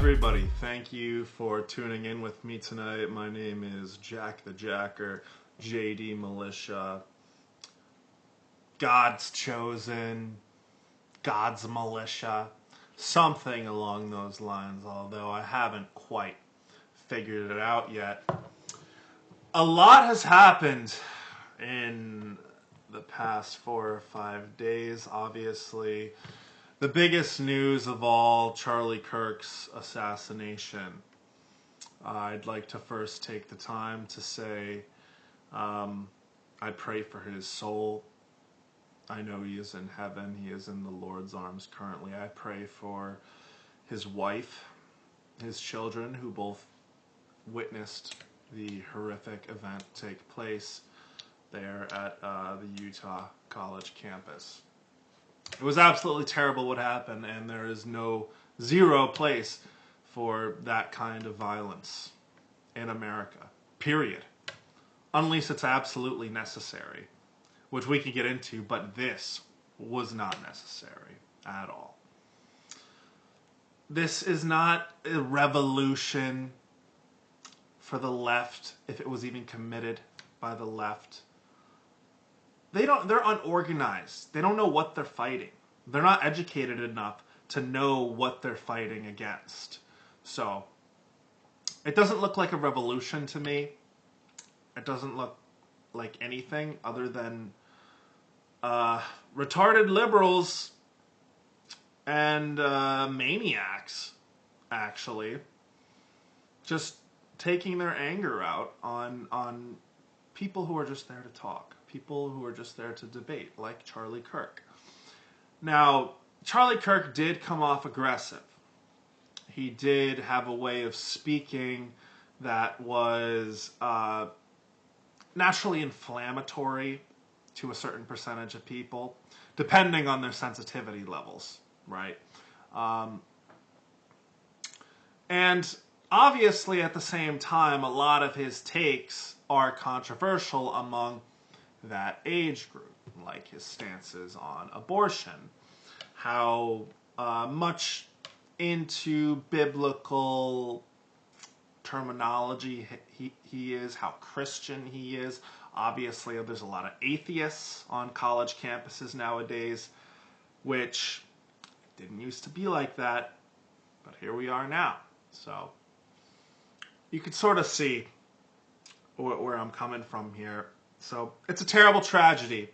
everybody. Thank you for tuning in with me tonight. My name is Jack the Jacker, JD Militia, God's Chosen, God's Militia, something along those lines, although I haven't quite figured it out yet. A lot has happened in the past 4 or 5 days, obviously. The biggest news of all, Charlie Kirk's assassination. I'd like to first take the time to say I pray for his soul. I know he is in heaven. He is in the Lord's arms currently. I pray for his wife, his children, who both witnessed the horrific event take place there at the Utah College campus. It was absolutely terrible what happened, and there is zero place for that kind of violence in America, period. Unless it's absolutely necessary, which we could get into, but this was not necessary at all. This is not a revolution for the left, if it was even committed by the left. They're unorganized. They don't know what they're fighting. They're not educated enough to know what they're fighting against. So, it doesn't look like a revolution to me. It doesn't look like anything other than retarded liberals and maniacs, actually, just taking their anger out on people who are just there to talk. People who are just there to debate, like Charlie Kirk. Now, Charlie Kirk did come off aggressive. He did have a way of speaking that was naturally inflammatory to a certain percentage of people, depending on their sensitivity levels, right? And obviously, at the same time, a lot of his takes are controversial among that age group, like his stances on abortion, how much into biblical terminology he is, how Christian he is. Obviously, there's a lot of atheists on college campuses nowadays, which didn't used to be like that, but here we are now. So you could sort of see where I'm coming from here. So it's a terrible tragedy.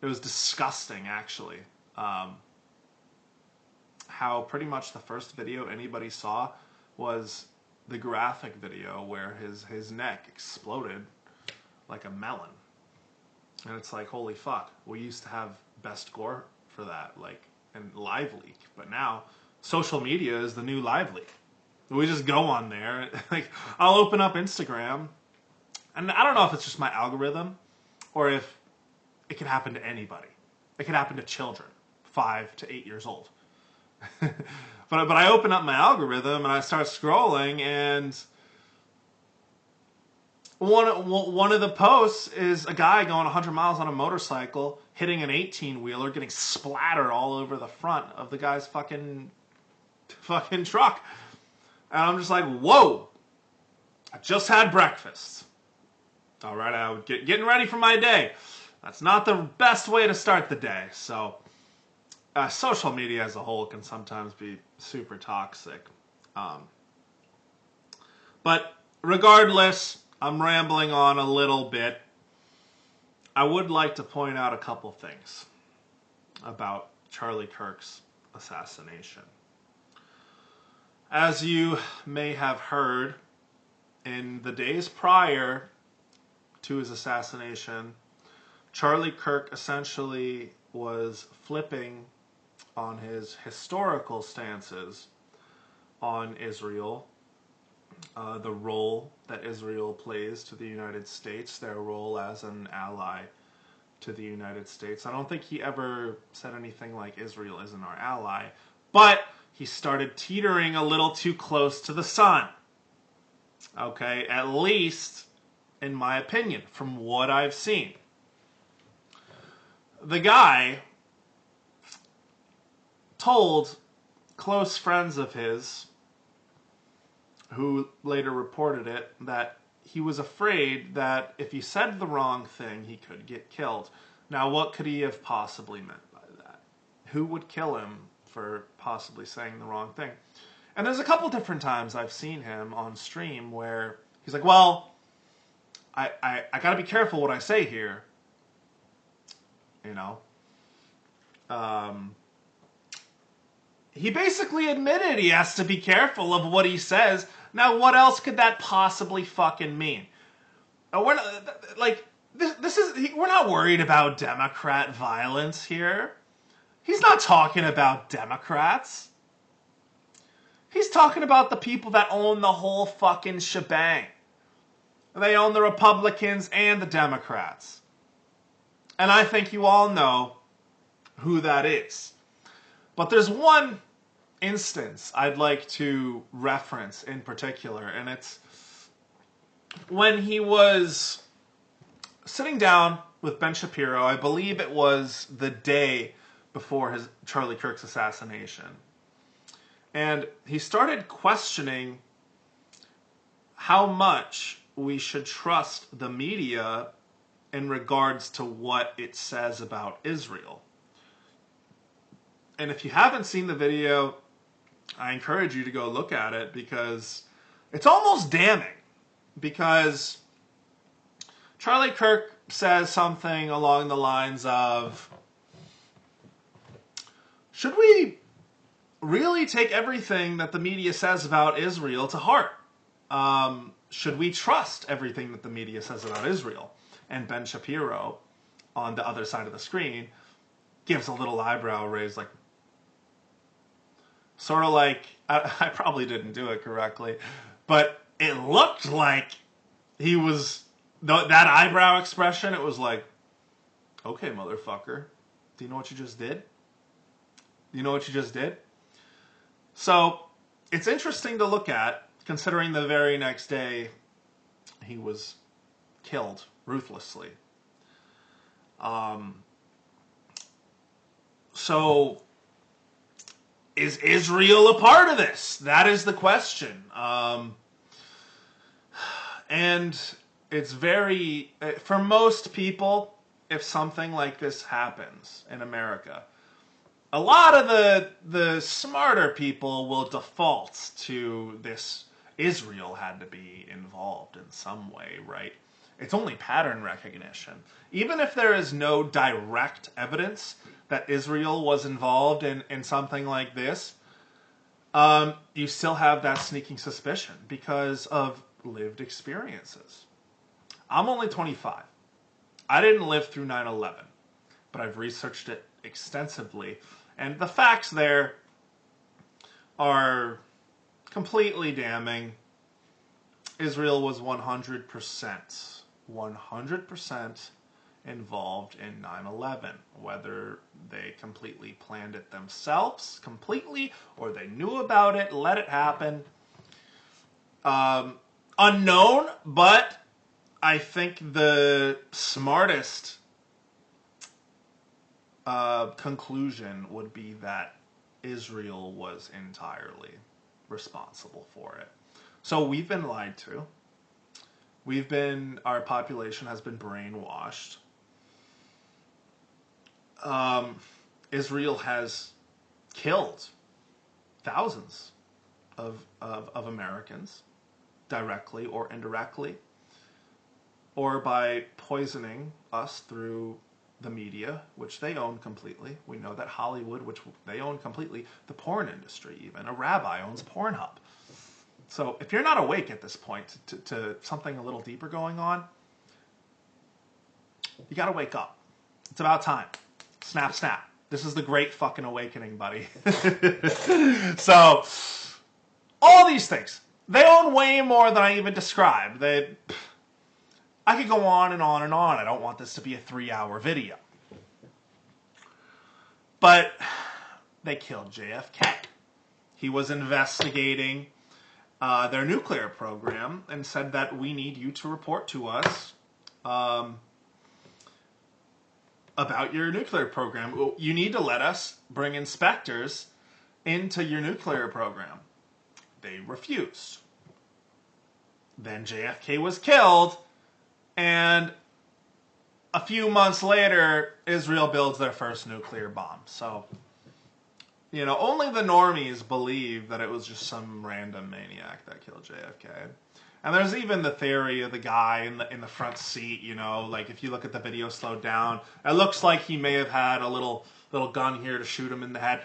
It was disgusting, actually. How pretty much the first video anybody saw was the graphic video where his neck exploded like a melon. And it's like, holy fuck. We used to have Best Gore for that, like, and Live Leak. But now, social media is the new Live Leak. We just go on there. Like, I'll open up Instagram, and I don't know if it's just my algorithm or if it can happen to anybody. It can happen to children, 5 to 8 years old. But I open up my algorithm and I start scrolling, and one of the posts is a guy going 100 miles on a motorcycle, hitting an 18-wheeler, getting splattered all over the front of the guy's fucking truck. And I'm just like, whoa, I just had breakfast. All right, I was getting ready for my day. That's not the best way to start the day. So social media as a whole can sometimes be super toxic. But regardless, I'm rambling on a little bit. I would like to point out a couple things about Charlie Kirk's assassination. As you may have heard, in the days prior to his assassination, Charlie Kirk essentially was flipping on his historical stances on Israel, the role that Israel plays to the United States, their role as an ally to the United States. I don't think he ever said anything like Israel isn't our ally, but he started teetering a little too close to the sun. Okay, at least in my opinion, from what I've seen. The guy told close friends of his who later reported it, that he was afraid that if he said the wrong thing, he could get killed. Now, what could he have possibly meant by that? Who would kill him for possibly saying the wrong thing? And there's a couple different times I've seen him on stream where he's like, well, I got to be careful what I say here. You know? He basically admitted he has to be careful of what he says. Now, what else could that possibly fucking mean? We're not, like, we're not worried about Democrat violence here. He's not talking about Democrats. He's talking about the people that own the whole fucking shebang. They own the Republicans and the Democrats. And I think you all know who that is. But there's one instance I'd like to reference in particular, and it's when he was sitting down with Ben Shapiro. I believe it was the day before Charlie Kirk's assassination. And he started questioning how much we should trust the media in regards to what it says about Israel. And if you haven't seen the video, I encourage you to go look at it, because it's almost damning. Because Charlie Kirk says something along the lines of, should we really take everything that the media says about Israel to heart? Should we trust everything that the media says about Israel? And Ben Shapiro, on the other side of the screen, gives a little eyebrow raise, like, sort of like, I probably didn't do it correctly, but it looked like he was, that eyebrow expression, it was like, okay, motherfucker, do you know what you just did? Do you know what you just did? So, it's interesting to look at, considering the very next day he was killed ruthlessly. So, is Israel a part of this? That is the question. And it's very, for most people, if something like this happens in America, a lot of the smarter people will default to this, Israel had to be involved in some way, right? It's only pattern recognition. Even if there is no direct evidence that Israel was involved in something like this, you still have that sneaking suspicion because of lived experiences. I'm only 25. I didn't live through 9/11, but I've researched it extensively. And the facts there are completely damning. Israel was 100% involved in 9/11, whether they completely planned it themselves, completely, or they knew about it, let it happen. Unknown, but I think the smartest conclusion would be that Israel was entirely responsible for it. So we've been lied to. Our population has been brainwashed. Israel has killed thousands of Americans, directly or indirectly, or by poisoning us through the media, which they own completely. We know that Hollywood, which they own completely, the porn industry even. A rabbi owns Pornhub. So if you're not awake at this point to something a little deeper going on, you gotta wake up. It's about time. Snap, snap. This is the great fucking awakening, buddy. So, all these things. They own way more than I even described. I could go on and on and on. I don't want this to be a 3-hour video. But they killed JFK. He was investigating their nuclear program and said that we need you to report to us about your nuclear program. You need to let us bring inspectors into your nuclear program. They refused. Then JFK was killed, and a few months later, Israel builds their first nuclear bomb. So, you know, only the normies believe that it was just some random maniac that killed JFK. And there's even the theory of the guy in the front seat, you know, like if you look at the video slowed down, it looks like he may have had a little gun here to shoot him in the head.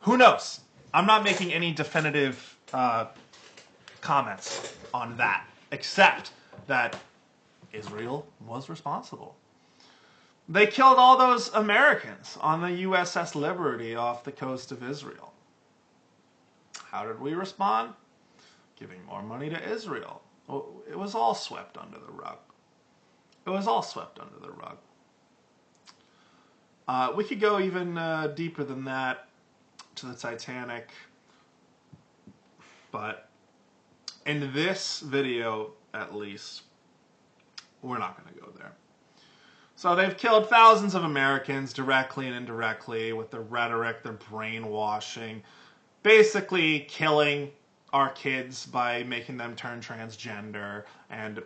Who knows? I'm not making any definitive comments on that, except that Israel was responsible. They killed all those Americans on the USS Liberty off the coast of Israel. How did we respond? Giving more money to Israel. It was all swept under the rug. It was all swept under the rug. We could go even deeper than that to the Titanic. But in this video, at least, we're not going to go there. So they've killed thousands of Americans directly and indirectly with their rhetoric, their brainwashing, basically killing our kids by making them turn transgender and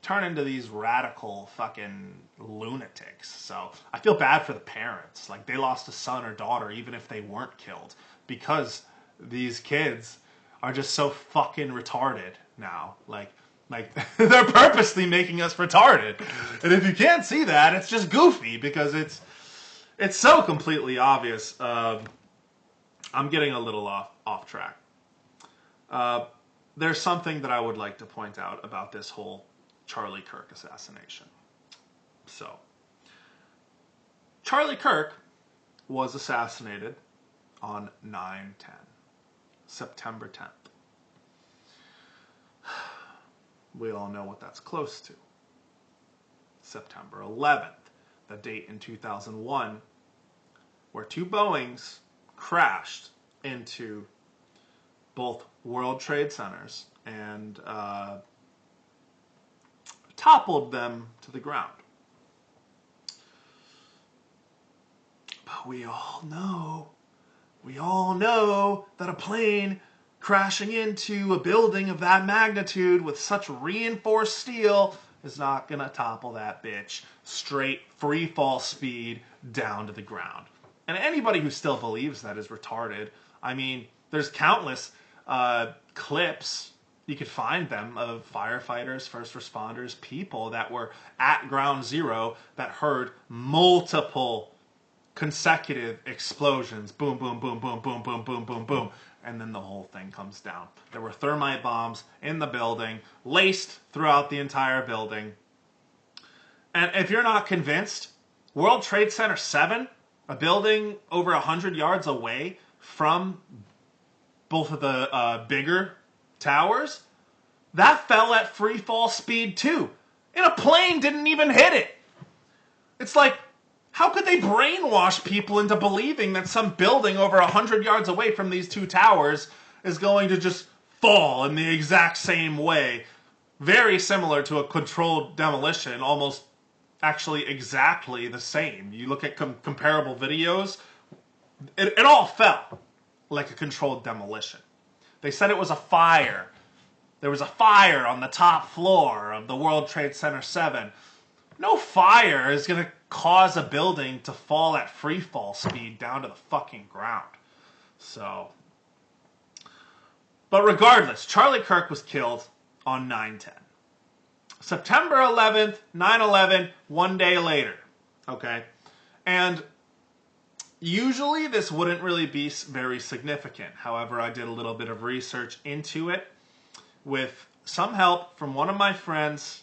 turn into these radical fucking lunatics. So I feel bad for the parents. Like, they lost a son or daughter even if they weren't killed, because these kids are just so fucking retarded now. Like they're purposely making us retarded. And if you can't see that, it's just goofy, because it's so completely obvious. I'm getting a little off track. There's something that I would like to point out about this whole Charlie Kirk assassination. So, Charlie Kirk was assassinated on 9/10, September 10th. We all know what that's close to. September 11th, the date in 2001, where two Boeings crashed into both World Trade Centers and toppled them to the ground. But we all know that a plane crashing into a building of that magnitude with such reinforced steel is not going to topple that bitch straight free fall speed down to the ground. And anybody who still believes that is retarded. I mean, there's countless clips, you could find them, of firefighters, first responders, people that were at ground zero that heard multiple consecutive explosions. Boom, boom, boom, boom, boom, boom, boom, boom, boom. And then the whole thing comes down. There were thermite bombs in the building, laced throughout the entire building. And if you're not convinced, World Trade Center 7, a building over 100 yards away from both of the bigger towers, that fell at free fall speed too. And a plane didn't even hit it. It's like, how could they brainwash people into believing that some building over 100 yards away from these two towers is going to just fall in the exact same way? Very similar to a controlled demolition, almost actually exactly the same. You look at comparable videos, it all fell like a controlled demolition. They said it was a fire. There was a fire on the top floor of the World Trade Center 7. No fire is going to cause a building to fall at free fall speed down to the fucking ground. So, but regardless, Charlie Kirk was killed on 9/10. September 11th, 9/11, one day later. Okay? And usually this wouldn't really be very significant. However, I did a little bit of research into it with some help from one of my friends,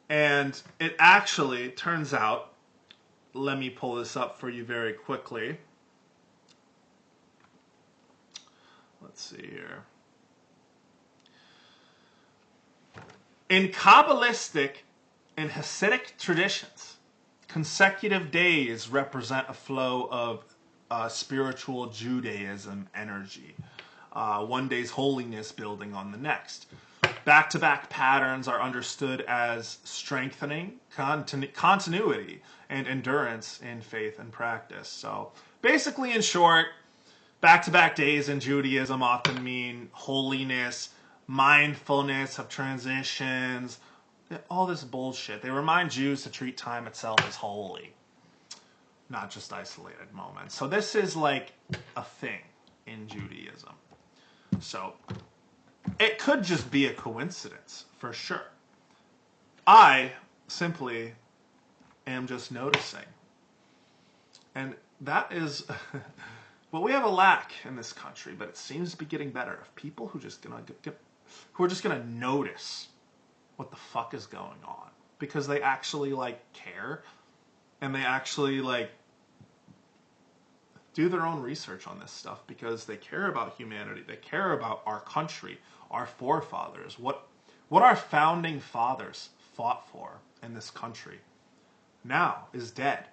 and it actually turns out, let me pull this up for you very quickly. Let's see here. In Kabbalistic and Hasidic traditions, consecutive days represent a flow of spiritual Judaism energy. One day's holiness building on the next. Back-to-back patterns are understood as strengthening continuity and endurance in faith and practice. So basically, in short, back-to-back days in Judaism often mean holiness, mindfulness of transitions, all this bullshit. They remind Jews to treat time itself as holy, not just isolated moments. So this is like a thing in Judaism. So it could just be a coincidence, for sure. I simply am just noticing. And that is... well, we have a lack in this country, but it seems to be getting better. Of people who are just gonna notice what the fuck is going on, because they actually like care, and they actually like do their own research on this stuff, because they care about humanity. They care about our country, our forefathers, what our founding fathers fought for in this country now is dead.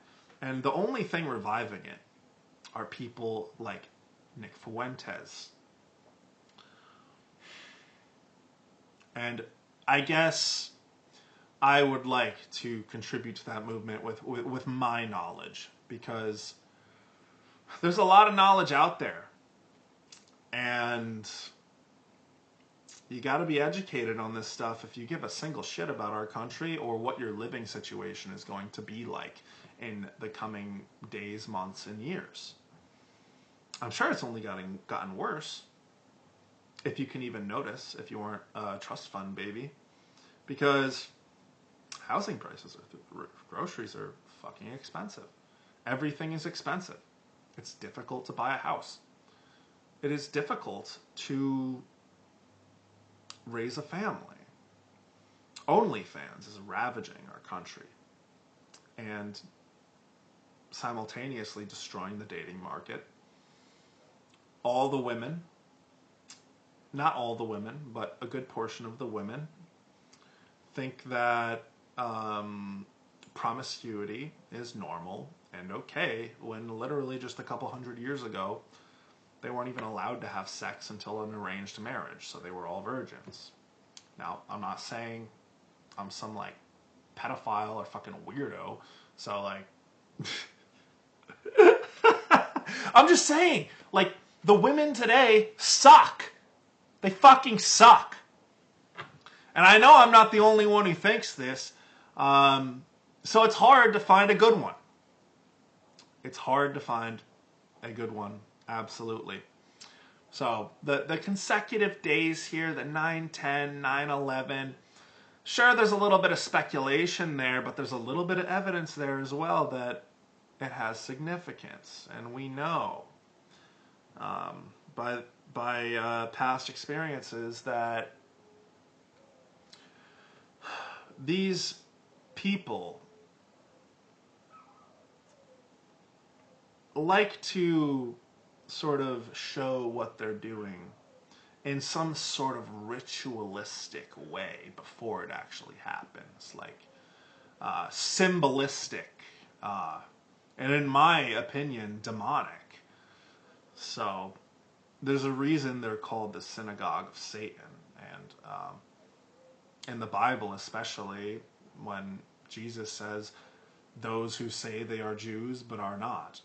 And the only thing reviving it are people like Nick Fuentes. And I guess I would like to contribute to that movement with my knowledge, because there's a lot of knowledge out there. And you got to be educated on this stuff if you give a single shit about our country or what your living situation is going to be like in the coming days, months, and years. I'm sure it's only gotten worse, if you can even notice, if you aren't a trust fund baby, because housing prices are through the roof. Groceries are fucking expensive. Everything is expensive. It's difficult to buy a house. It is difficult to raise a family. OnlyFans is ravaging our country and simultaneously destroying the dating market. All the women, not all the women, but a good portion of the women, think that promiscuity is normal and okay, when literally just a couple hundred years ago, they weren't even allowed to have sex until an arranged marriage, so they were all virgins. Now, I'm not saying I'm some, like, pedophile or fucking weirdo, so, like... I'm just saying, like, the women today suck. They fucking suck. And I know I'm not the only one who thinks this, so it's hard to find a good one. It's hard to find a good one, absolutely. So, the consecutive days here, the 9/10, 9/11, sure, there's a little bit of speculation there, but there's a little bit of evidence there as well that it has significance. And we know by past experiences that these people like to sort of show what they're doing in some sort of ritualistic way before it actually happens, like symbolistic, and in my opinion, demonic. So there's a reason they're called the synagogue of Satan, and in the Bible especially, when Jesus says, those who say they are Jews but are not.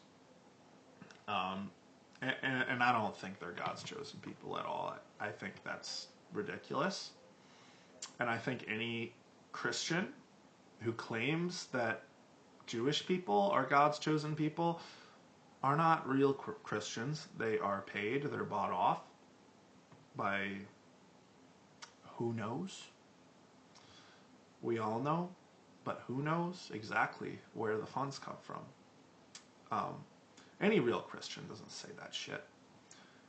And I don't think they're God's chosen people at all. I think that's ridiculous. And I think any Christian who claims that Jewish people are God's chosen people are not real Christians. They are paid, they're bought off by who knows? We all know, but who knows exactly where the funds come from. Any real Christian doesn't say that shit.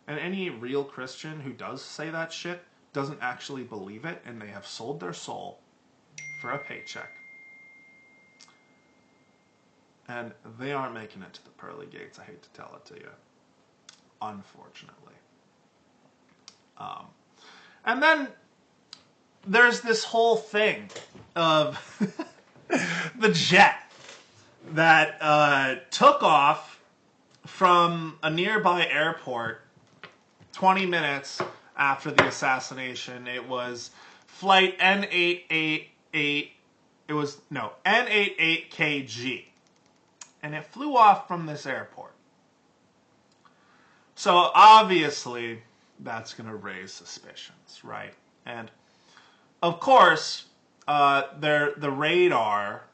And any real Christian who does say that shit doesn't actually believe it, and they have sold their soul for a paycheck. And they aren't making it to the pearly gates, I hate to tell it to you. Unfortunately. And then there's this whole thing of the jet that took off from a nearby airport 20 minutes after the assassination. It was flight N888, N88KG. And it flew off from this airport. So obviously, that's going to raise suspicions, right? And of course, the radar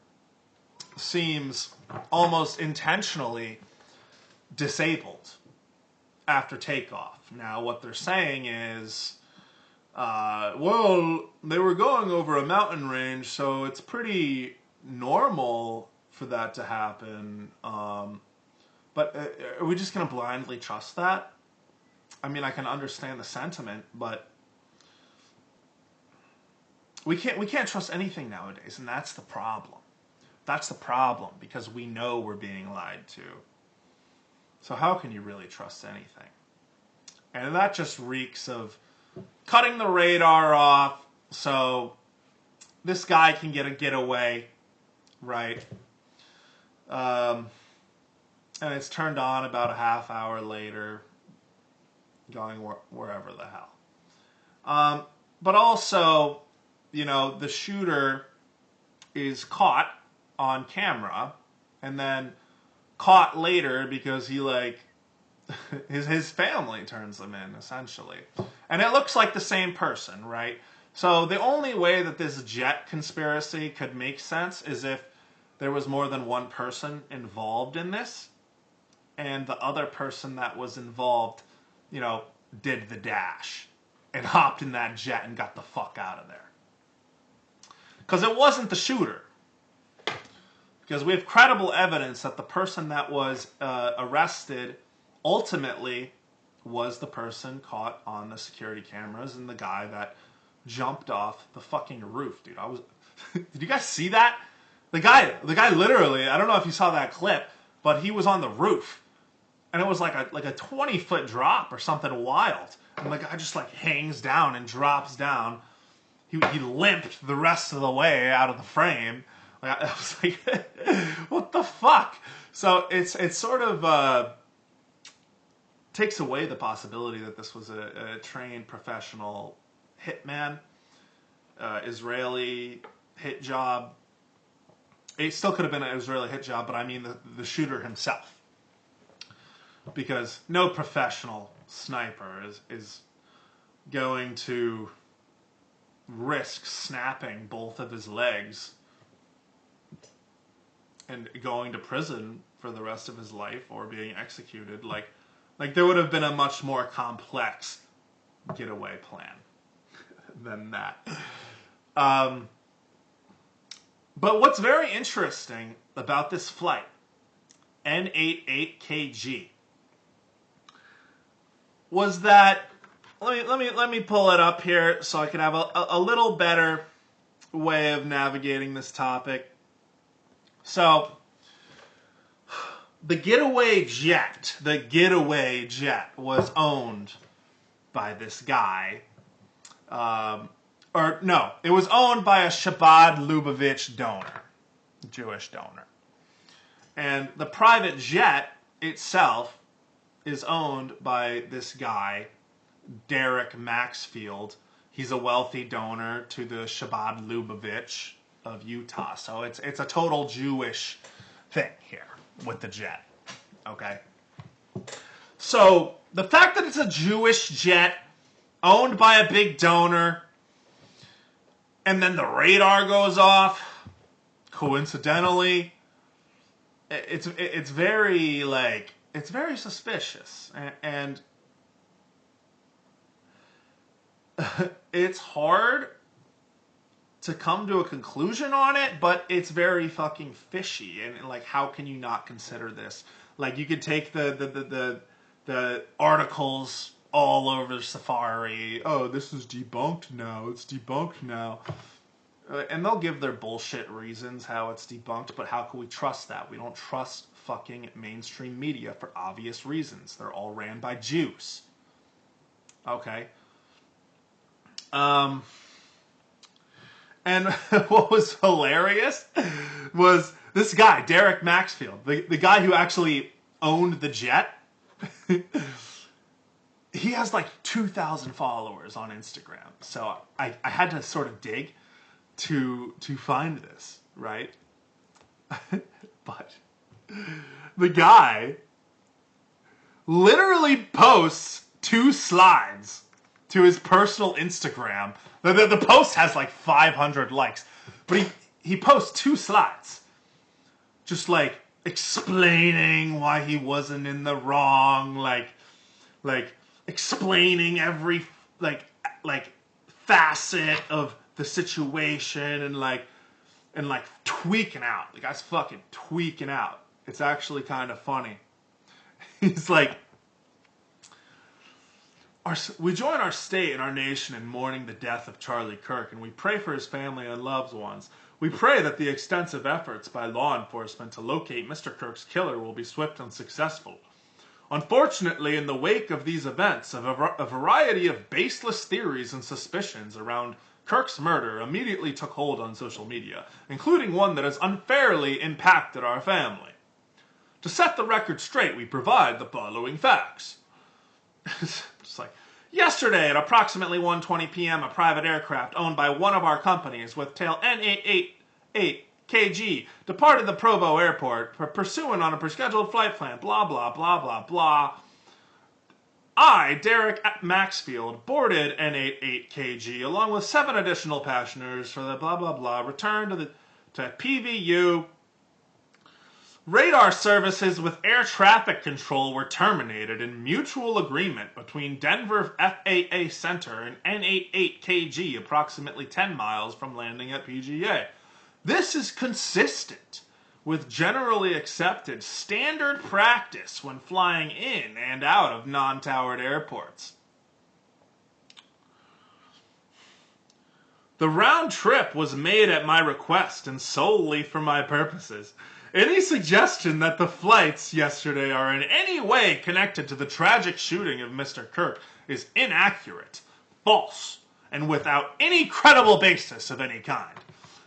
seems almost intentionally disabled after takeoff. Now, what they're saying is, well, they were going over a mountain range, so it's pretty normal for that to happen. But are we just going to blindly trust that? I mean, I can understand the sentiment, but we can't trust anything nowadays, and that's the problem. That's the problem, because we know we're being lied to. So how can you really trust anything? And that just reeks of cutting the radar off so this guy can get a getaway, right? And it's turned on about a half hour later, going wherever the hell. But also, you know, the shooter is caught on camera and then caught later because he, like, his family turns them in, essentially. And it looks like the same person, right? So the only way that this jet conspiracy could make sense is if there was more than one person involved in this, and the other person that was involved, you know, did the dash and hopped in that jet and got the fuck out of there. Because it wasn't the shooter. Because we have credible evidence that the person that was arrested ultimately was the person caught on the security cameras and the guy that jumped off the fucking roof, dude. Did you guys see that? The guy literally, I don't know if you saw that clip, but he was on the roof. And it was like a 20-foot drop or something wild. And the guy just like hangs down and drops down. He limped the rest of the way out of the frame. Like, I was like, what the fuck? So it's sort of takes away the possibility that this was a trained professional hitman, Israeli hit job. It still could have been an Israeli hit job, but I mean the shooter himself. Because no professional sniper is going to risk snapping both of his legs and going to prison for the rest of his life or being executed. Like there would have been a much more complex getaway plan than that. But what's very interesting about this flight, N88KG, was that, let me pull it up here so I can have a little better way of navigating this topic. So, the getaway jet was owned by this guy. It was owned by a Chabad Lubavitch donor, Jewish donor. And the private jet itself is owned by this guy, Derek Maxfield. He's a wealthy donor to the Chabad Lubavitch of Utah. So it's a total Jewish thing here with the jet. Okay? So the fact that it's a Jewish jet owned by a big donor, and then the radar goes off, coincidentally, it's very, like, it's very suspicious. And it's hard to come to a conclusion on it, but it's very fucking fishy. And like, how can you not consider this? Like, you could take the articles all over Safari. Oh, this is debunked now. It's debunked now. And they'll give their bullshit reasons how it's debunked, but how can we trust that? We don't trust fucking mainstream media for obvious reasons. They're all ran by Jews. Okay? And what was hilarious was this guy, Derek Maxfield, the guy who actually owned the jet. He has like 2,000 followers on Instagram. So I had to sort of dig to find this, right? But the guy literally posts 2 slides to his personal Instagram. The post has like 500 likes, but he posts 2 slides, just like explaining why he wasn't in the wrong, like explaining every like facet of the situation, and like tweaking out. The guy's fucking tweaking out. It's actually kind of funny. He's like, we join our state and our nation in mourning the death of Charlie Kirk, and we pray for his family and loved ones. We pray that the extensive efforts by law enforcement to locate Mr. Kirk's killer will be swift and successful. Unfortunately, in the wake of these events, a variety of baseless theories and suspicions around Kirk's murder immediately took hold on social media, including one that has unfairly impacted our family. To set the record straight, we provide the following facts. It's like, yesterday at approximately 1:20 p.m., a private aircraft owned by one of our companies with tail N888KG departed the Provo airport pursuant on a prescheduled flight plan, blah, blah, blah, blah, blah. I, Derek Maxfield, boarded N88KG along with 7 additional passengers for the blah, blah, blah, returned to PVU. Radar services with air traffic control were terminated in mutual agreement between Denver FAA Center and N88KG, approximately 10 miles from landing at PGA. This is consistent with generally accepted standard practice when flying in and out of non-towered airports. The round trip was made at my request and solely for my purposes. Any suggestion that the flights yesterday are in any way connected to the tragic shooting of Mr. Kirk is inaccurate, false, and without any credible basis of any kind.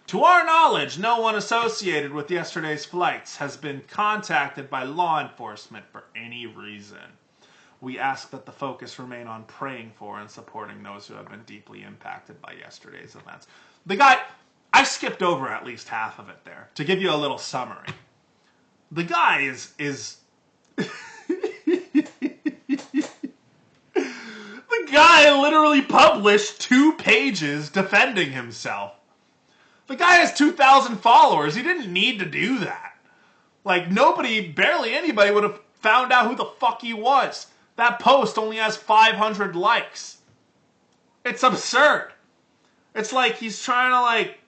To our knowledge, no one associated with yesterday's flights has been contacted by law enforcement for any reason. We ask that the focus remain on praying for and supporting those who have been deeply impacted by yesterday's events. The guy, I skipped over at least half of it there to give you a little summary. The guy is the guy literally published 2 pages defending himself. The guy has 2,000 followers. He didn't need to do that. Like, barely anybody would have found out who the fuck he was. That post only has 500 likes. It's absurd. It's like he's trying to, like,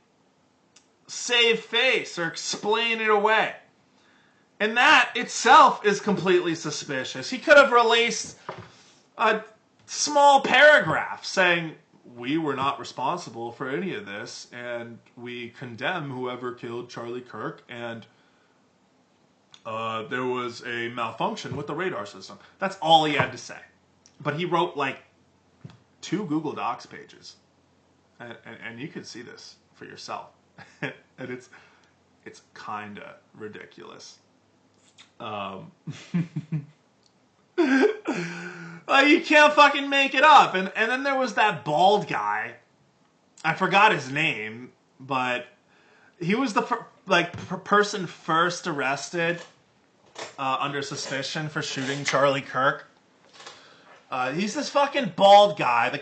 save face or explain it away. And that itself is completely suspicious. He could have released a small paragraph saying, we were not responsible for any of this, and we condemn whoever killed Charlie Kirk, and there was a malfunction with the radar system. That's all he had to say. But he wrote like 2 Google Docs pages. And you can see this for yourself. And it's kind of ridiculous. You can't fucking make it up. And then there was that bald guy. I forgot his name, but he was the person first arrested under suspicion for shooting Charlie Kirk. He's this fucking bald guy.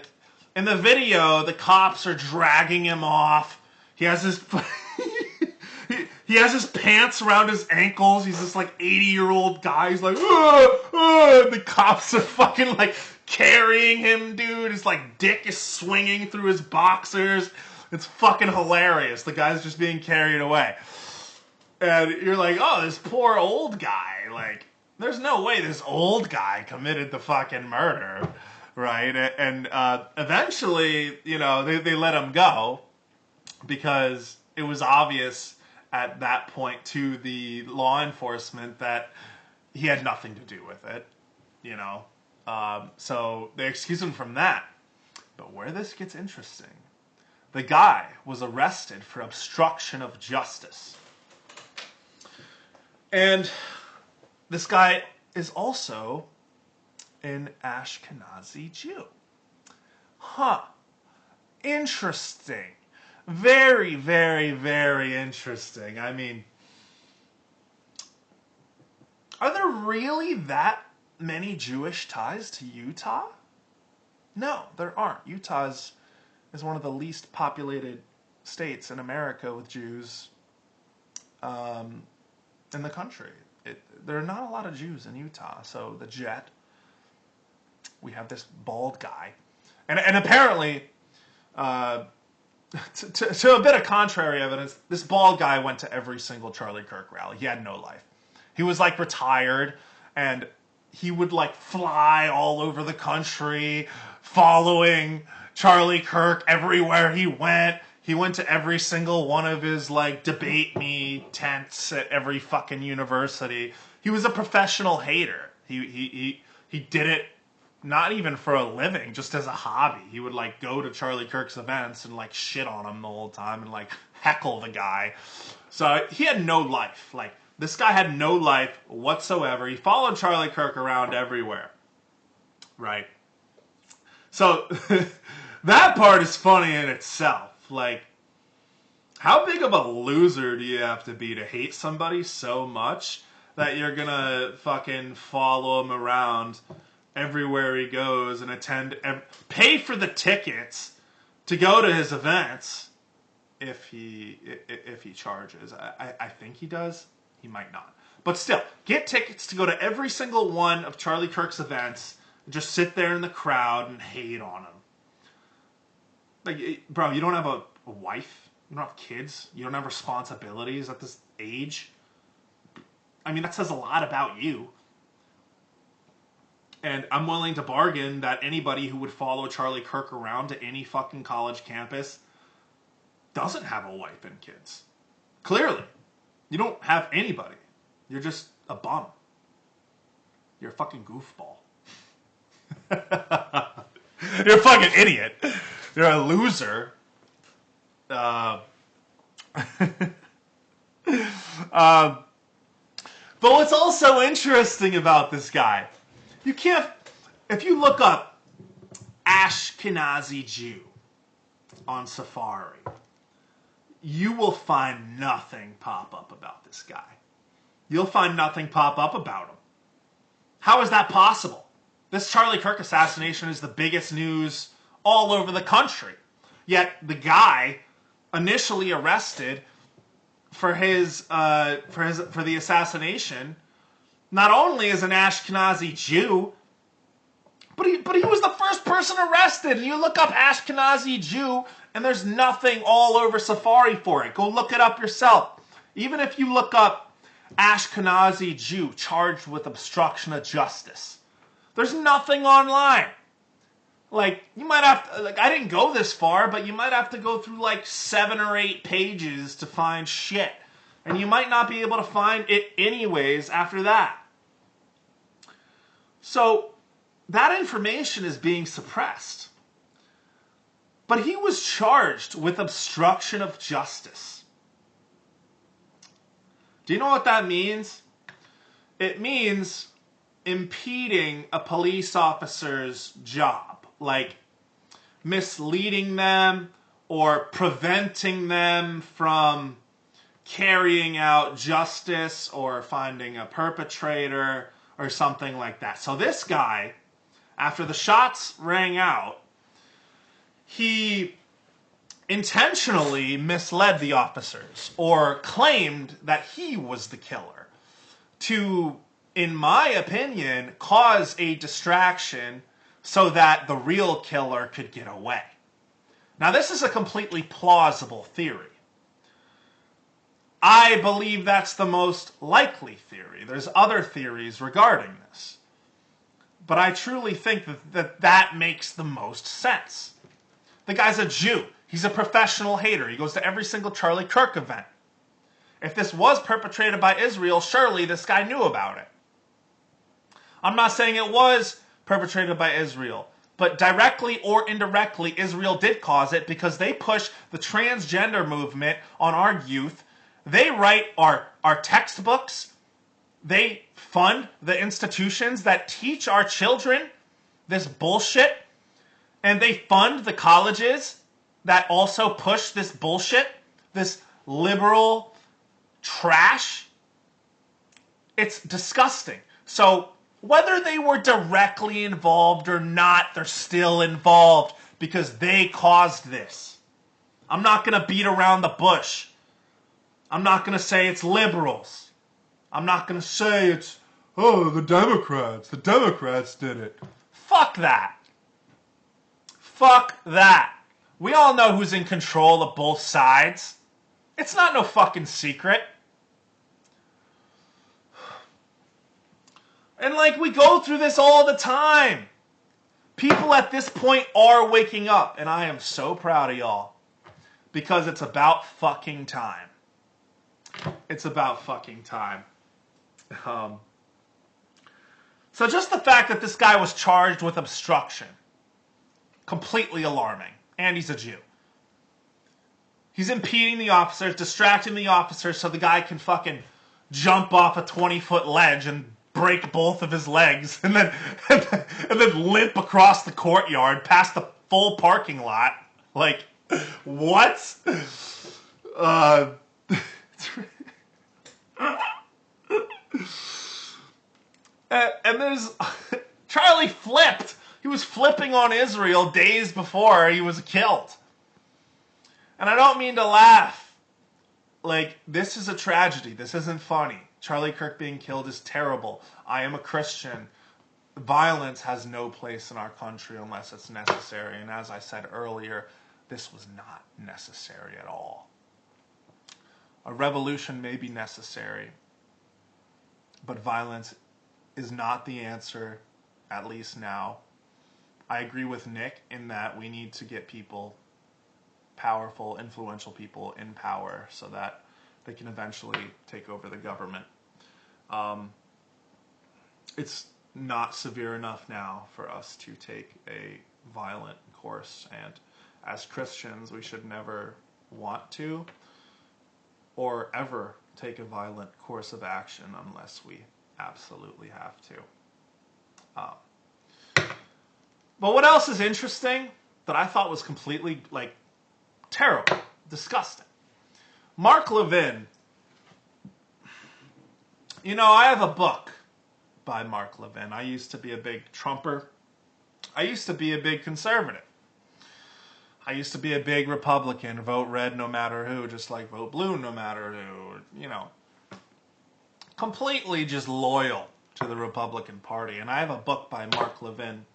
In the video, the cops are dragging him off. He has his he has his pants around his ankles. He's this like 80-year-old guy. He's like, the cops are fucking like carrying him, dude. His like dick is swinging through his boxers. It's fucking hilarious. The guy's just being carried away. And you're like, oh, this poor old guy. Like, there's no way this old guy committed the fucking murder, right? And eventually, you know, they let him go because it was obvious at that point to the law enforcement that he had nothing to do with it, you know. So they excused him from that. But where this gets interesting, the guy was arrested for obstruction of justice. And this guy is also an Ashkenazi Jew. Huh. Interesting. Very, very, very interesting. I mean, are there really that many Jewish ties to Utah? No, there aren't. Utah is one of the least populated states in America with Jews in the country. There are not a lot of Jews in Utah. So the Jet, we have this bald guy. And apparently, to a bit of contrary evidence, this bald guy went to every single Charlie Kirk rally. He had no life. He was like retired, and he would like fly all over the country following Charlie Kirk everywhere he went. He went to every single one of his like debate me tents at every fucking university. He was a professional hater. He did it not even for a living, just as a hobby. He would like go to Charlie Kirk's events and like shit on him the whole time and like heckle the guy. So he had no life. Like, this guy had no life whatsoever. He followed Charlie Kirk around everywhere. Right? So that part is funny in itself. Like, how big of a loser do you have to be to hate somebody so much that you're gonna fucking follow him around everywhere he goes and pay for the tickets to go to his events if he charges? I think he does. He might not. But still, get tickets to go to every single one of Charlie Kirk's events and just sit there in the crowd and hate on him. Like, bro, you don't have a wife. You don't have kids. You don't have responsibilities at this age. I mean, that says a lot about you. And I'm willing to bargain that anybody who would follow Charlie Kirk around to any fucking college campus doesn't have a wife and kids. Clearly. You don't have anybody. You're just a bum. You're a fucking goofball. You're a fucking idiot. You're a loser. But what's also interesting about this guy, you can't, if you look up Ashkenazi Jew on Safari, you will find nothing pop up about this guy. You'll find nothing pop up about him. How is that possible? This Charlie Kirk assassination is the biggest news all over the country. Yet the guy initially arrested for the assassination not only is an Ashkenazi Jew, but he was the first person arrested. And you look up Ashkenazi Jew, and there's nothing all over Safari for it. Go look it up yourself. Even if you look up Ashkenazi Jew charged with obstruction of justice, there's nothing online. Like, you might have to, like, I didn't go this far, but you might have to go through like 7 or 8 pages to find shit. And you might not be able to find it anyways after that. So, that information is being suppressed. But he was charged with obstruction of justice. Do you know what that means? It means impeding a police officer's job. Like misleading them or preventing them from carrying out justice or finding a perpetrator or something like that. So this guy, after the shots rang out, he intentionally misled the officers or claimed that he was the killer to, in my opinion, cause a distraction so that the real killer could get away. Now, this is a completely plausible theory. I believe that's the most likely theory. There's other theories regarding this. But I truly think that makes the most sense. The guy's a Jew. He's a professional hater. He goes to every single Charlie Kirk event. If this was perpetrated by Israel, surely this guy knew about it. I'm not saying it was perpetrated by Israel, but directly or indirectly, Israel did cause it because they push the transgender movement on our youth. They write our textbooks. They fund the institutions that teach our children this bullshit. And they fund the colleges that also push this bullshit, this liberal trash. It's disgusting. So Whether they were directly involved or not, they're still involved because they caused this. I'm not going to beat around the bush. I'm not going to say it's liberals. I'm not going to say it's, oh, the Democrats. The Democrats did it. Fuck that. Fuck that. We all know who's in control of both sides. It's not no fucking secret. And like, we go through this all the time. People at this point are waking up. And I am so proud of y'all. Because it's about fucking time. It's about fucking time. So just the fact that this guy was charged with obstruction. Completely alarming. And he's a Jew. He's impeding the officers, distracting the officers so the guy can fucking jump off a 20-foot ledge and break both of his legs and then limp across the courtyard past the full parking lot. Like, what? And there's Charlie flipped. He was flipping on Israel days before he was killed. And I don't mean to laugh. Like, this is a tragedy. This isn't funny. Charlie Kirk being killed is terrible. I am a Christian. Violence has no place in our country unless it's necessary. And as I said earlier, this was not necessary at all. A revolution may be necessary, but violence is not the answer, at least now. I agree with Nick in that we need to get people, powerful, influential people in power so that they can eventually take over the government. It's not severe enough now for us to take a violent course, and as Christians, we should never want to or ever take a violent course of action unless we absolutely have to. But what else is interesting that I thought was completely, like, terrible, disgusting? Mark Levin. You know, I have a book by Mark Levin. I used to be a big Trumper. I used to be a big conservative. I used to be a big Republican, vote red no matter who, just like vote blue no matter who, you know. Completely just loyal to the Republican Party. And I have a book by Mark Levin.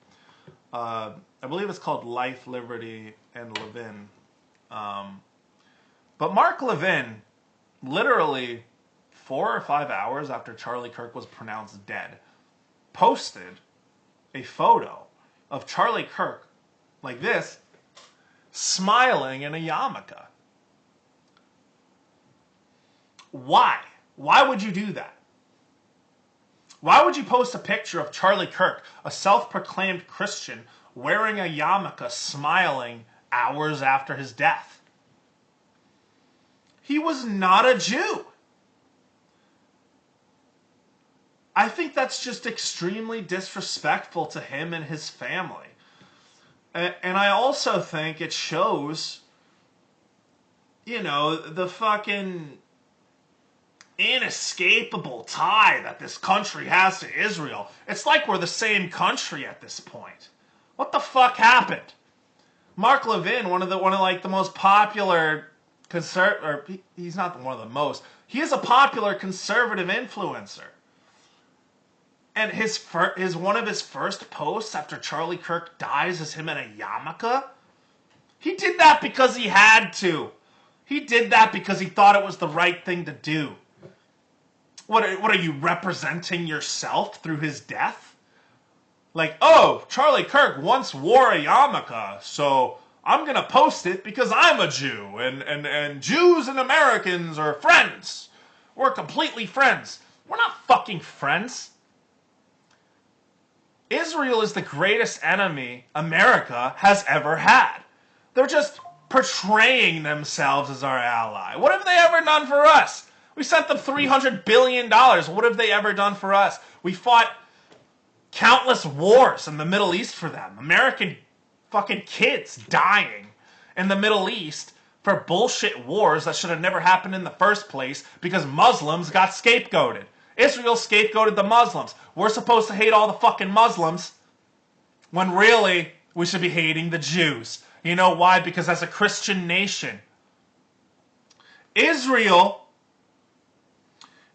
I believe it's called Life, Liberty, and Levin. But Mark Levin, literally 4 or 5 hours after Charlie Kirk was pronounced dead, posted a photo of Charlie Kirk, like this, smiling in a yarmulke. Why? Why would you do that? Why would you post a picture of Charlie Kirk, a self-proclaimed Christian, wearing a yarmulke, smiling hours after his death? He was not a Jew. I think that's just extremely disrespectful to him and his family. And I also think it shows, you know, the fucking inescapable tie that this country has to Israel. It's like we're the same country at this point. What the fuck happened? Mark Levin, one of the most popular he's not one of the most. He is a popular conservative influencer. And one of his first posts after Charlie Kirk dies is him in a yarmulke. He did that because he had to. He did that because he thought it was the right thing to do. What are you representing yourself through his death? Like, oh, Charlie Kirk once wore a yarmulke, so I'm going to post it because I'm a Jew, and Jews and Americans are friends. We're completely friends. We're not fucking friends. Israel is the greatest enemy America has ever had. They're just portraying themselves as our ally. What have they ever done for us? We sent them $300 billion. What have they ever done for us? We fought countless wars in the Middle East for them. American fucking kids dying in the Middle East for bullshit wars that should have never happened in the first place because Muslims got scapegoated. Israel scapegoated the Muslims. We're supposed to hate all the fucking Muslims when really we should be hating the Jews. You know why? Because as a Christian nation, Israel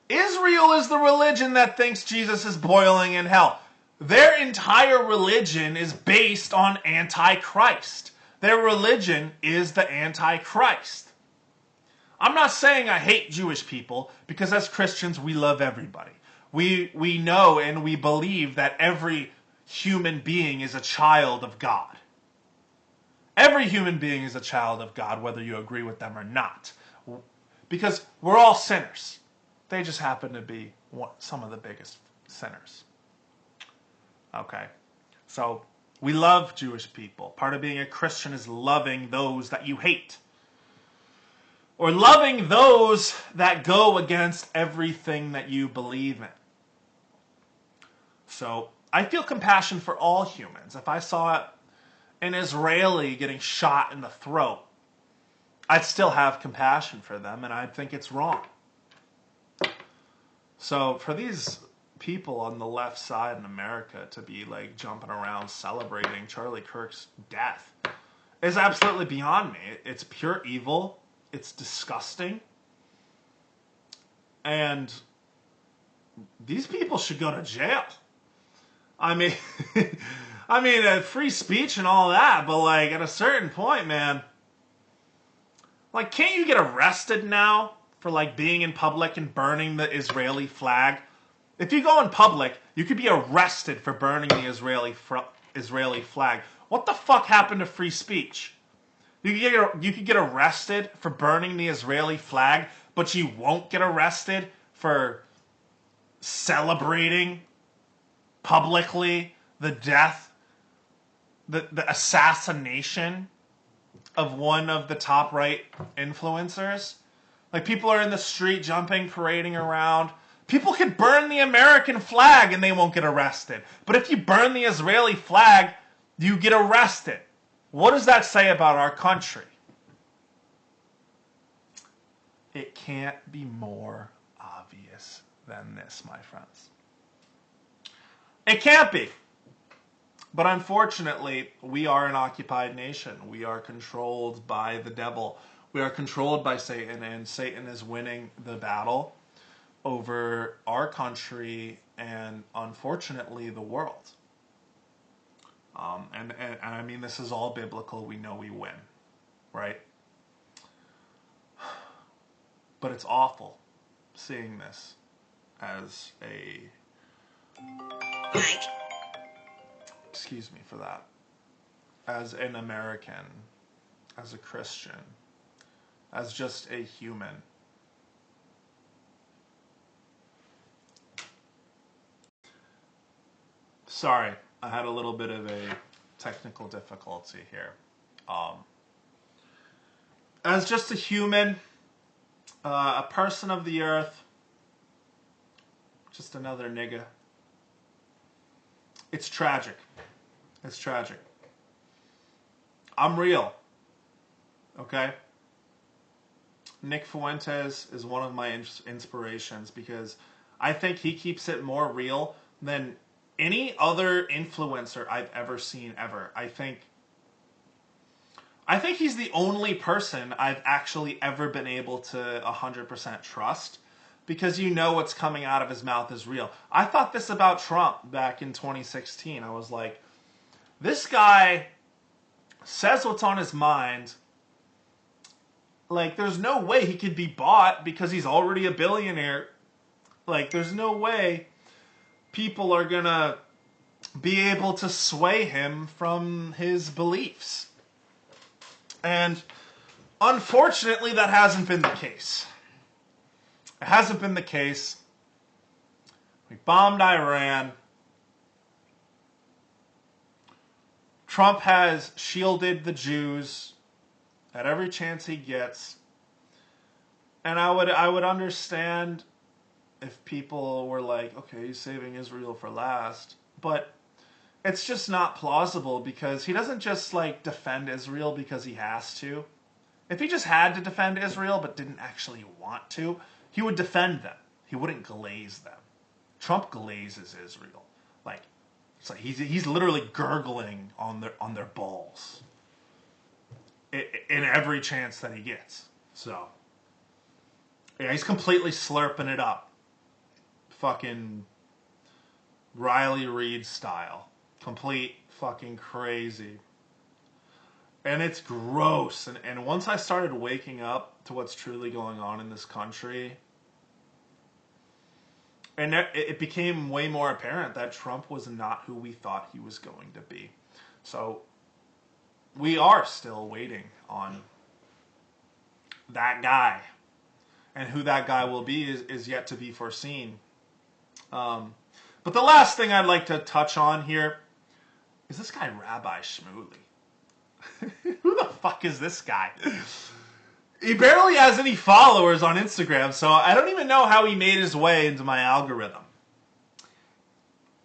is the religion that thinks Jesus is boiling in hell. Their entire religion is based on Antichrist. Their religion is the Antichrist. I'm not saying I hate Jewish people, because as Christians, we love everybody. We know and we believe that every human being is a child of God. Every human being is a child of God, whether you agree with them or not. Because we're all sinners. They just happen to be some of the biggest sinners. Okay, so we love Jewish people. Part of being a Christian is loving those that you hate. Or loving those that go against everything that you believe in. So I feel compassion for all humans. If I saw an Israeli getting shot in the throat, I'd still have compassion for them, and I'd think it's wrong. So for these people on the left side in America to be like jumping around celebrating Charlie Kirk's death is absolutely beyond me. It's pure evil. It's disgusting. And these people should go to jail. I mean, free speech and all that, but like at a certain point, man, like, can't you get arrested now for like being in public and burning the Israeli flag? If you go in public, you could be arrested for burning the Israeli flag. What the fuck happened to free speech? You could get arrested for burning the Israeli flag, but you won't get arrested for celebrating publicly the death, the assassination of one of the top right influencers. Like, people are in the street jumping, parading around. People could burn the American flag and they won't get arrested. But if you burn the Israeli flag, you get arrested. What does that say about our country? It can't be more obvious than this, my friends. It can't be. But unfortunately, we are an occupied nation. We are controlled by the devil. We are controlled by Satan, and Satan is winning the battle over our country and, unfortunately, the world. And I mean, this is all biblical. We know we win, right? But it's awful seeing this as a... Excuse me for that. As an American, as a Christian, as just a human. Sorry, I had a little bit of a technical difficulty here. As just a human, a person of the earth, just another nigga. It's tragic. It's tragic. I'm real. Okay? Nick Fuentes is one of my inspirations because I think he keeps it more real than any other influencer I've ever seen ever. I think he's the only person I've actually ever been able to 100% trust, because you know what's coming out of his mouth is real. I thought this about Trump back in 2016. I was like, this guy says what's on his mind. Like, there's no way he could be bought because he's already a billionaire. Like, there's no way people are gonna be able to sway him from his beliefs. And unfortunately, that hasn't been the case. It hasn't been the case. We bombed Iran. Trump has shielded the Jews at every chance he gets. And I would understand if people were like, okay, he's saving Israel for last. But it's just not plausible, because he doesn't just like defend Israel because he has to. If he just had to defend Israel but didn't actually want to, he would defend them. He wouldn't glaze them. Trump glazes Israel. Like, it's like he's literally gurgling on their balls in every chance that he gets. So, yeah, he's completely slurping it up. Fucking Riley Reid style. Complete fucking crazy. And it's gross. And once I started waking up to what's truly going on in this country, and it became way more apparent that Trump was not who we thought he was going to be. So we are still waiting on that guy. And who that guy will be is yet to be foreseen. But the last thing I'd like to touch on here is this guy Rabbi Shmuley. Who the fuck is this guy? He barely has any followers on Instagram, so I don't even know how he made his way into my algorithm.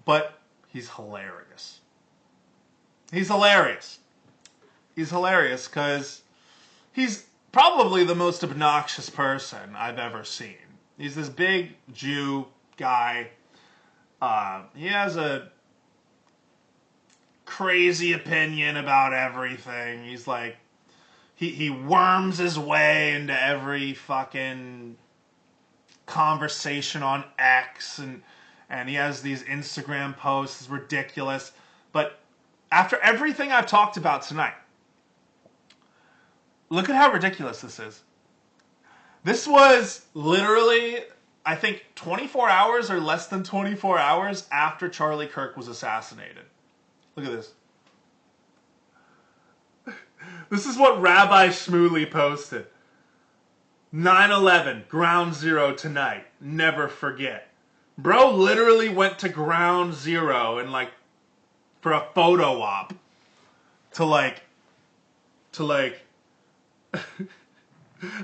But he's hilarious. He's hilarious. He's hilarious because he's probably the most obnoxious person I've ever seen. He's this big Jew guy. He has a crazy opinion about everything. He's like, he worms his way into every fucking conversation on X, and he has these Instagram posts. It's ridiculous. But after everything I've talked about tonight, look at how ridiculous this is. This was literally, I think, 24 hours or less than 24 hours after Charlie Kirk was assassinated. Look at this. This is what Rabbi Shmuley posted. 9/11, ground zero tonight. Never forget. Bro literally went to ground zero and for a photo op to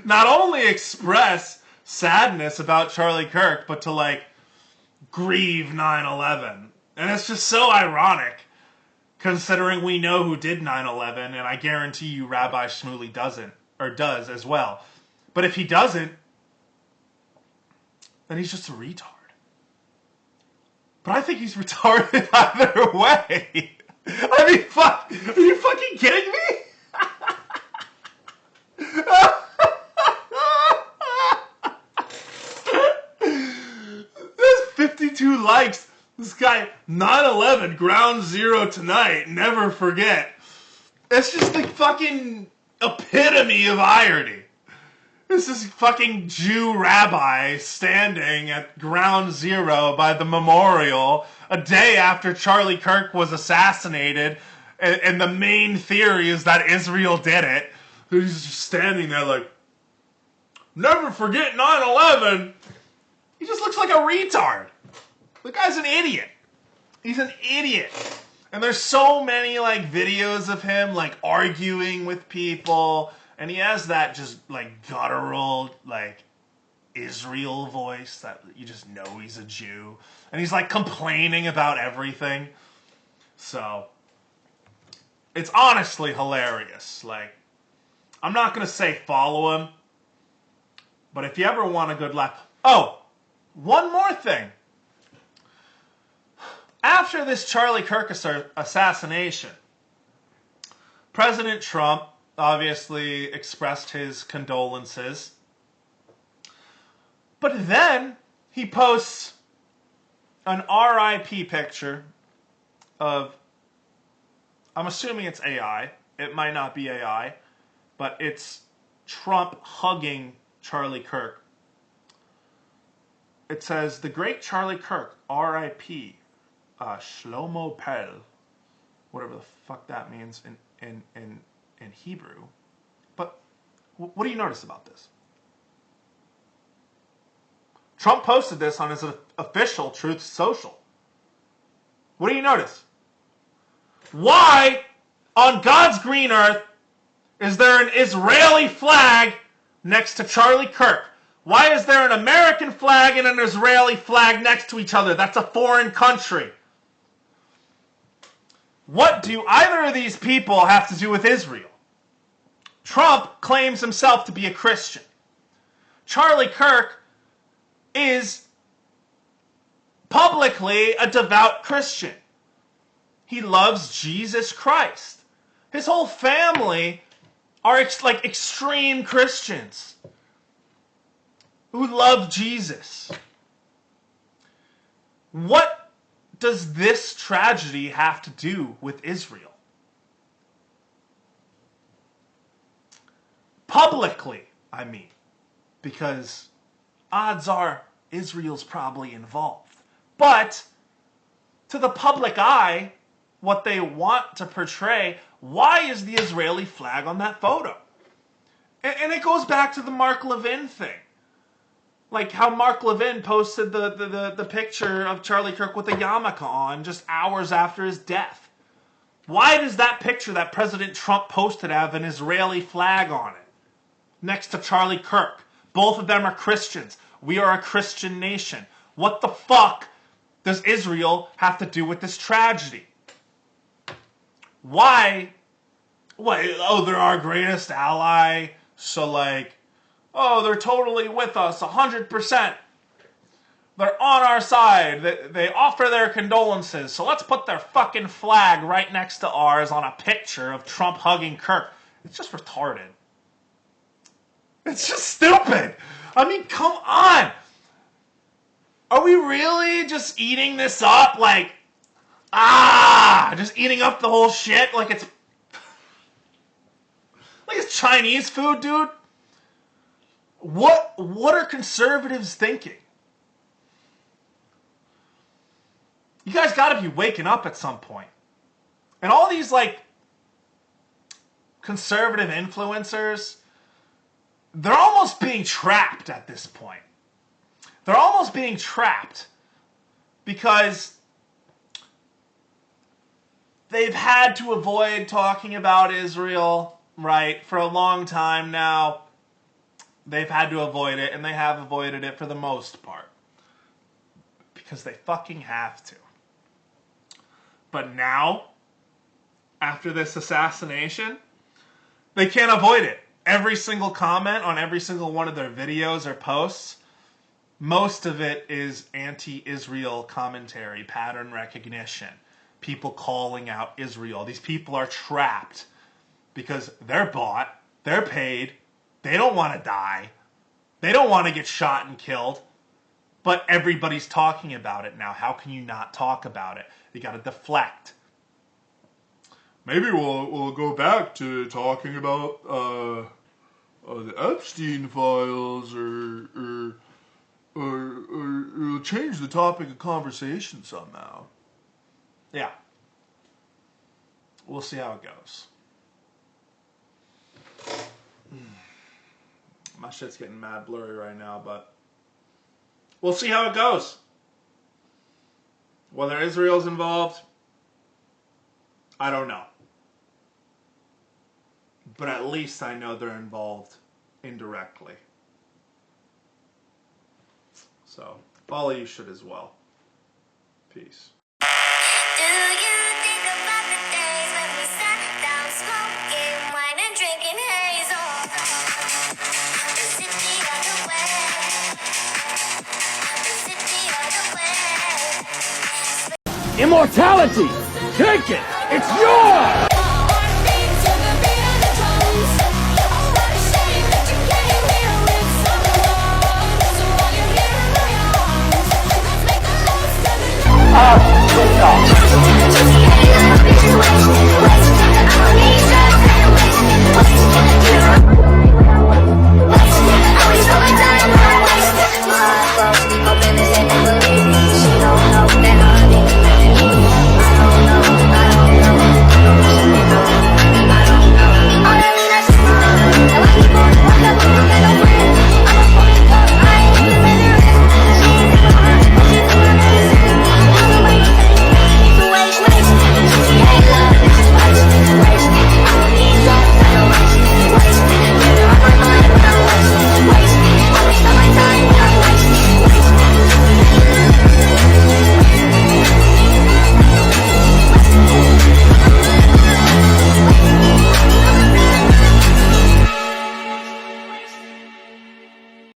not only express sadness about Charlie Kirk, but to grieve 9/11. And it's just so ironic, considering we know who did 9/11, and I guarantee you Rabbi Shmuley doesn't, or does as well. But if he doesn't, then he's just a retard. But I think he's retarded either way. I mean, fuck, are you fucking kidding me? There's 52 likes. This guy, 9/11, ground zero tonight, never forget. It's just the fucking epitome of irony. This is fucking Jew rabbi standing at ground zero by the memorial a day after Charlie Kirk was assassinated, and the main theory is that Israel did it. He's just standing there like, never forget 9/11. He just looks like a retard. The guy's an idiot. He's an idiot. And there's so many videos of him arguing with people, and he has that just guttural Israel voice that you just know he's a Jew. And he's complaining about everything. So it's honestly hilarious. I'm not going to say follow him, but if you ever want a good laugh. Oh, one more thing. After this Charlie Kirk assassination, President Trump obviously expressed his condolences. But then he posts an RIP picture of, I'm assuming it's AI. It might not be AI, but it's Trump hugging Charlie Kirk. It says, the great Charlie Kirk, RIP. Shlomo Pel, whatever the fuck that means in Hebrew. But what do you notice about this? Trump posted this on his official Truth Social. What do you notice? Why on God's green earth is there an Israeli flag next to Charlie Kirk? Why is there an American flag and an Israeli flag next to each other? That's a foreign country. What do either of these people have to do with Israel? Trump claims himself to be a Christian. Charlie Kirk is publicly a devout Christian. He loves Jesus Christ. His whole family are like extreme Christians who love Jesus. What does this tragedy have to do with Israel? Publicly, I mean, because odds are Israel's probably involved. But to the public eye, what they want to portray, why is the Israeli flag on that photo? And it goes back to the Mark Levin thing. Like how Mark Levin posted the picture of Charlie Kirk with a yarmulke on just hours after his death. Why does that picture that President Trump posted have an Israeli flag on it? Next to Charlie Kirk. Both of them are Christians. We are a Christian nation. What the fuck does Israel have to do with this tragedy? Why? What? Oh, they're our greatest ally. So like, oh, they're totally with us, 100%. They're on our side. They offer their condolences. So let's put their fucking flag right next to ours on a picture of Trump hugging Kirk. It's just retarded. It's just stupid. I mean, come on. Are we really just eating this up? Like, just eating up the whole shit like it's Chinese food, dude? What are conservatives thinking? You guys got to be waking up at some point. And all these like conservative influencers, they're almost being trapped at this point. They're almost being trapped because they've had to avoid talking about Israel, right, for a long time now. They've had to avoid it, and they have avoided it for the most part. Because they fucking have to. But now, after this assassination, they can't avoid it. Every single comment on every single one of their videos or posts, most of it is anti-Israel commentary, pattern recognition, people calling out Israel. These people are trapped because they're bought, they're paid, they don't want to die, they don't want to get shot and killed, but everybody's talking about it now. How can you not talk about it? You got to deflect. Maybe we'll go back to talking about the Epstein files, or change the topic of conversation somehow. Yeah. We'll see how it goes. My shit's getting mad blurry right now, but we'll see how it goes. Whether Israel's involved, I don't know. But at least I know they're involved indirectly. So, all of you should as well. Peace. Do you think about the days when we sat down smoking wine and drinking hazel? Is it the other way? Is it the other way? Immortality! Take it! It's yours!